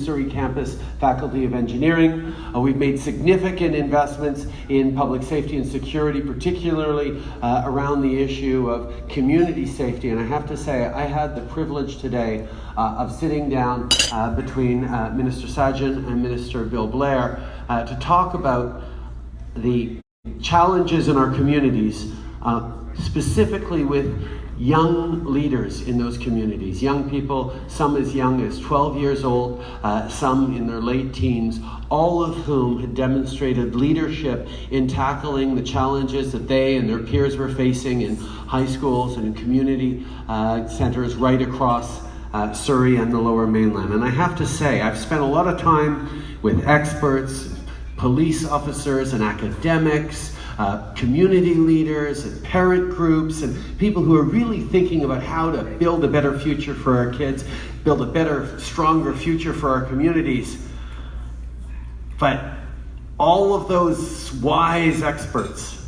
Surrey campus Faculty of Engineering. We've made significant investments in public safety and security, particularly around the issue of community safety. And I have to say, I had the privilege today of sitting down between Minister Sajjan and Minister Bill Blair to talk about the challenges in our communities, specifically with young leaders in those communities, young people, some as young as 12 years old, some in their late teens, all of whom had demonstrated leadership in tackling the challenges that they and their peers were facing in high schools and in community centers right across Surrey and the Lower Mainland. And I have to say, I've spent a lot of time with experts, police officers and academics, community leaders and parent groups and people who are really thinking about how to build a better future for our kids, build a better, stronger future for our communities. But all of those wise experts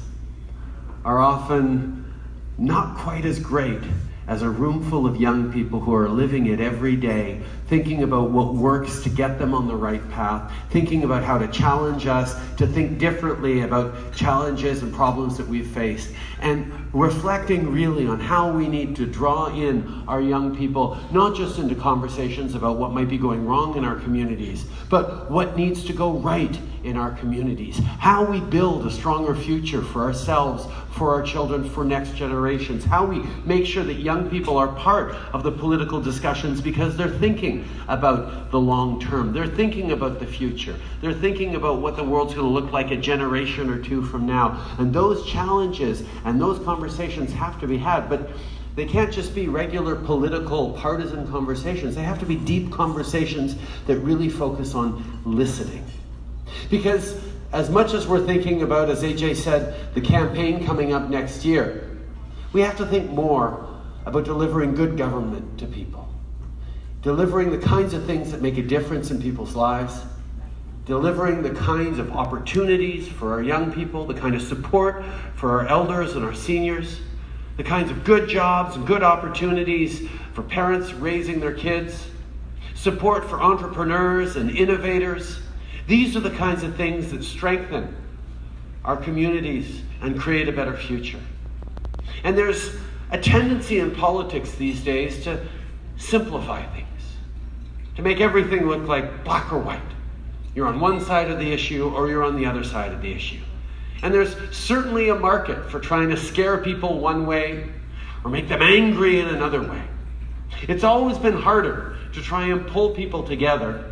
are often not quite as great as a room full of young people who are living it every day, thinking about what works to get them on the right path, thinking about how to challenge us to think differently about challenges and problems that we've faced, and reflecting really on how we need to draw in our young people, not just into conversations about what might be going wrong in our communities, but what needs to go right in our communities, how we build a stronger future for ourselves, for our children, for next generations, how we make sure that young people are part of the political discussions because they're thinking about the long term, they're thinking about the future, they're thinking about what the world's going to look like a generation or two from now. And those challenges and those conversations have to be had, but they can't just be regular political partisan conversations. They have to be deep conversations that really focus on listening. Because as much as we're thinking about, as AJ said, the campaign coming up next year, we have to think more about delivering good government to people. Delivering the kinds of things that make a difference in people's lives. Delivering the kinds of opportunities for our young people, the kind of support for our elders and our seniors. The kinds of good jobs and good opportunities for parents raising their kids. Support for entrepreneurs and innovators. These are the kinds of things that strengthen our communities and create a better future. And there's a tendency in politics these days to simplify things, to make everything look like black or white. You're on one side of the issue or you're on the other side of the issue. And there's certainly a market for trying to scare people one way or make them angry in another way. It's always been harder to try and pull people together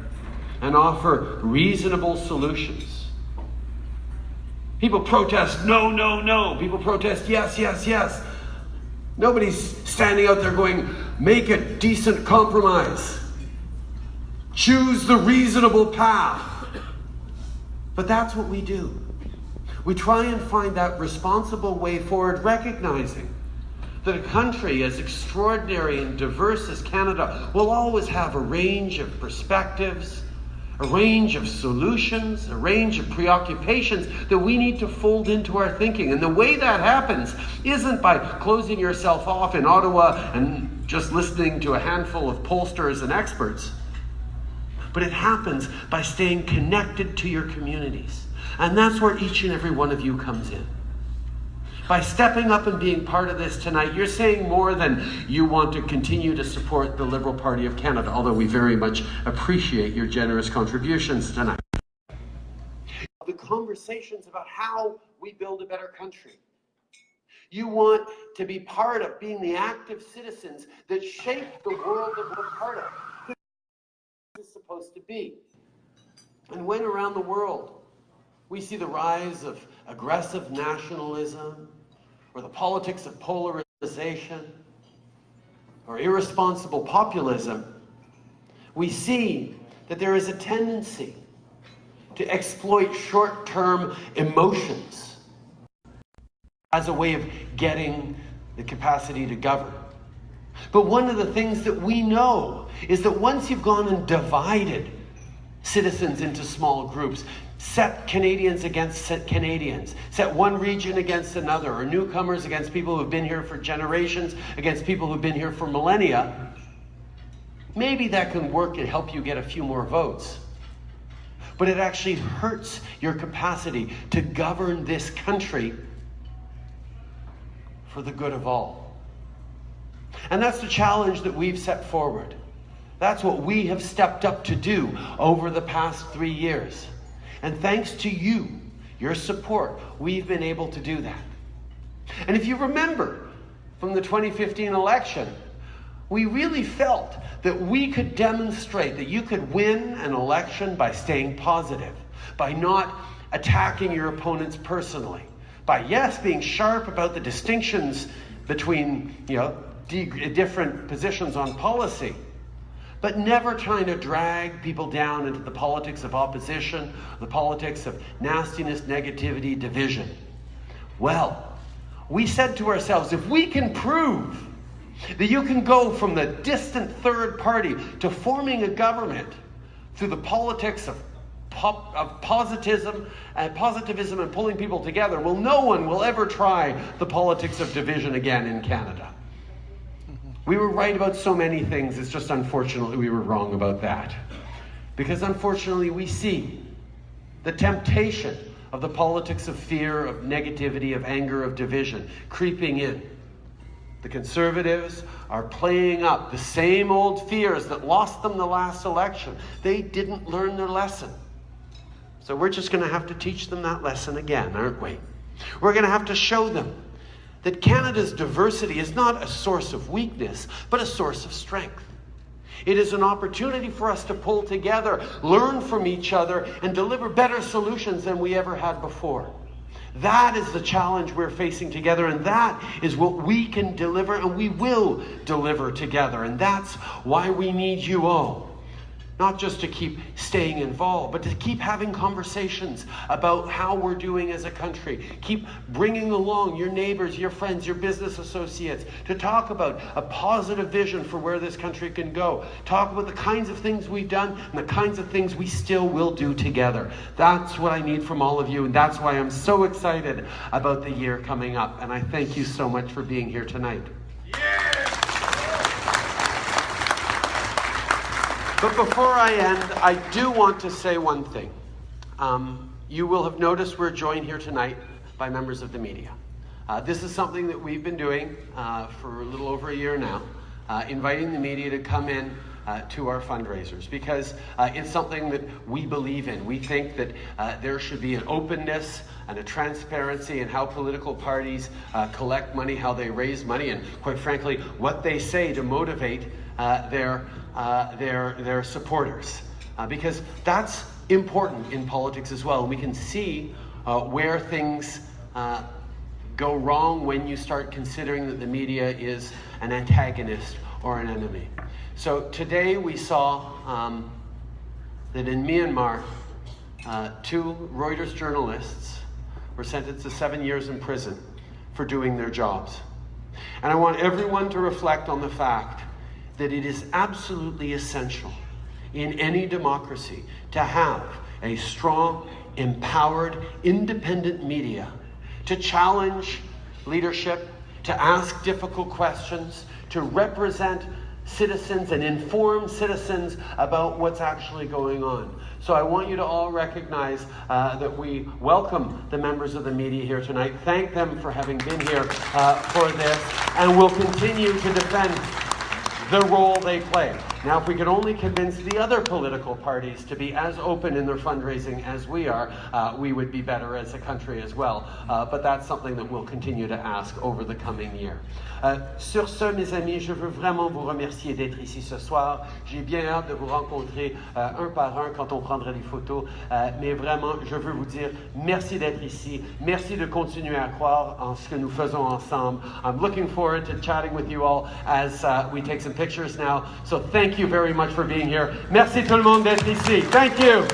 and offer reasonable solutions. People protest, no, no, no. People protest, yes, yes, yes. Nobody's standing out there going, make a decent compromise. Choose the reasonable path. But that's what we do. We try and find that responsible way forward, recognizing that a country as extraordinary and diverse as Canada will always have a range of perspectives, a range of solutions, a range of preoccupations that we need to fold into our thinking. And the way that happens isn't by closing yourself off in Ottawa and just listening to a handful of pollsters and experts, but it happens by staying connected to your communities. And that's where each and every one of you comes in. By stepping up and being part of this tonight, you're saying more than you want to continue to support the Liberal Party of Canada, although we very much appreciate your generous contributions tonight. The conversations about how we build a better country. You want to be part of being the active citizens that shape the world that we're part of. Who is supposed to be? And when around the world we see the rise of aggressive nationalism, or the politics of polarization, or irresponsible populism, we see that there is a tendency to exploit short-term emotions as a way of getting the capacity to govern. But one of the things that we know is that once you've gone and divided citizens into small groups, set Canadians against Canadians, set one region against another, or newcomers against people who've been here for generations, against people who've been here for millennia, maybe that can work and help you get a few more votes. But it actually hurts your capacity to govern this country for the good of all. And that's the challenge that we've set forward. That's what we have stepped up to do over the past 3 years. And thanks to you, your support, we've been able to do that. And if you remember from the 2015 election, we really felt that we could demonstrate that you could win an election by staying positive, by not attacking your opponents personally, by, yes, being sharp about the distinctions between, different positions on policy, but never trying to drag people down into the politics of opposition, the politics of nastiness, negativity, division. Well, we said to ourselves, if we can prove that you can go from the distant third party to forming a government through the politics of positivism and pulling people together, well, no one will ever try the politics of division again in Canada. We were right about so many things, it's just unfortunately we were wrong about that. Because unfortunately we see the temptation of the politics of fear, of negativity, of anger, of division creeping in. The Conservatives are playing up the same old fears that lost them the last election. They didn't learn their lesson. So we're just going to have to teach them that lesson again, aren't we? We're going to have to show them that Canada's diversity is not a source of weakness, but a source of strength. It is an opportunity for us to pull together, learn from each other, and deliver better solutions than we ever had before. That is the challenge we're facing together, and that is what we can deliver, and we will deliver together. And that's why we need you all. Not just to keep staying involved, but to keep having conversations about how we're doing as a country. Keep bringing along your neighbors, your friends, your business associates to talk about a positive vision for where this country can go. Talk about the kinds of things we've done and the kinds of things we still will do together. That's what I need from all of you, and that's why I'm so excited about the year coming up. And I thank you so much for being here tonight. But before I end, I do want to say one thing. You will have noticed we're joined here tonight by members of the media. This is something that we've been doing for a little over a year now, inviting the media to come in to our fundraisers, because it's something that we believe in. We think that there should be an openness and a transparency in how political parties collect money, how they raise money, and quite frankly, what they say to motivate their supporters, because that's important in politics as well. We can see where things go wrong when you start considering that the media is an antagonist or an enemy. So today we saw that in Myanmar, 2 Reuters journalists were sentenced to 7 years in prison for doing their jobs. And I want everyone to reflect on the fact that it is absolutely essential in any democracy to have a strong, empowered, independent media to challenge leadership, to ask difficult questions, to represent citizens and inform citizens about what's actually going on. So I want you to all recognize that we welcome the members of the media here tonight. Thank them for having been here for this, and we'll continue to defend the role they play. Now, if we could only convince the other political parties to be as open in their fundraising as we are, we would be better as a country as well. But that's something that we'll continue to ask over the coming year. Sur ce, mes amis, je veux vraiment vous remercier d'être ici ce soir. J'ai bien hâte de vous rencontrer un par un quand on prendra des photos. Mais vraiment, je veux vous dire merci d'être ici. Merci de continuer à croire en ce que nous faisons ensemble. I'm looking forward to chatting with you all as we take some pictures now. So thank you very much for being here. Merci tout le monde d'être ici. Thank you.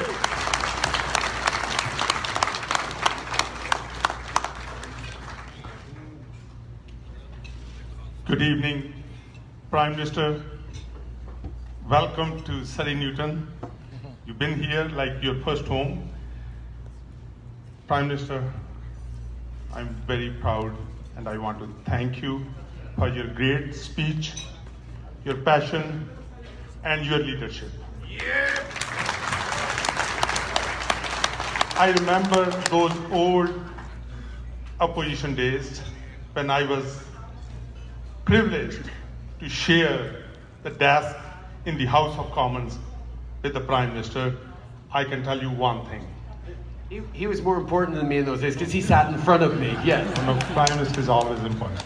Good evening, Prime Minister. Welcome to Surrey Newton. You've been here like your first home. Prime Minister, I'm very proud and I want to thank you for your great speech, your passion, and your leadership. I remember those old opposition days when I was privileged to share the desk in the House of Commons with the Prime Minister. I can tell you one thing. He was more important than me in those days because he sat in front of me, yes. The Prime Minister is always important.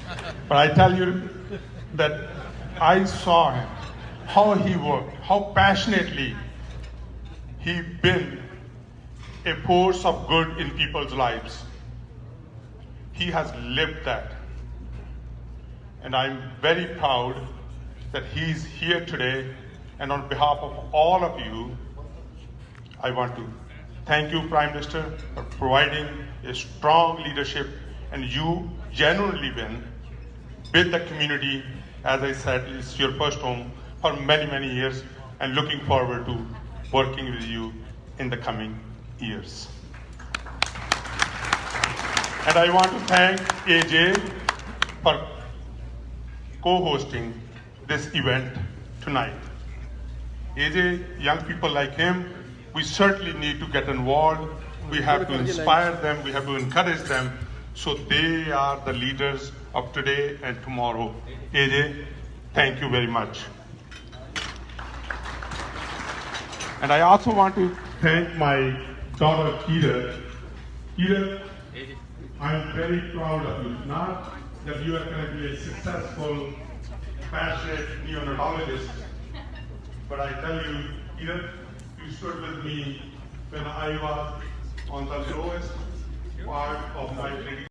But I tell you that I saw him, how he worked, how passionately he been a force of good in people's lives. He has lived that. And I'm very proud that he's here today. And on behalf of all of you, I want to thank you, Prime Minister, for providing a strong leadership, and you genuinely been with the community. As I said, it's your first home for many, many years, and looking forward to working with you in the coming years. And I want to thank AJ for co-hosting this event tonight. AJ, young people like him, we certainly need to get involved. We have to inspire them, we have to encourage them, so they are the leaders of today and tomorrow. AJ, thank you very much. And I also want to thank my daughter, Kira. Kira, I'm very proud of you. Not that you are going to be a successful, passionate neonatologist, but I tell you, Kira, you stood with me when I was on the lowest part of my training.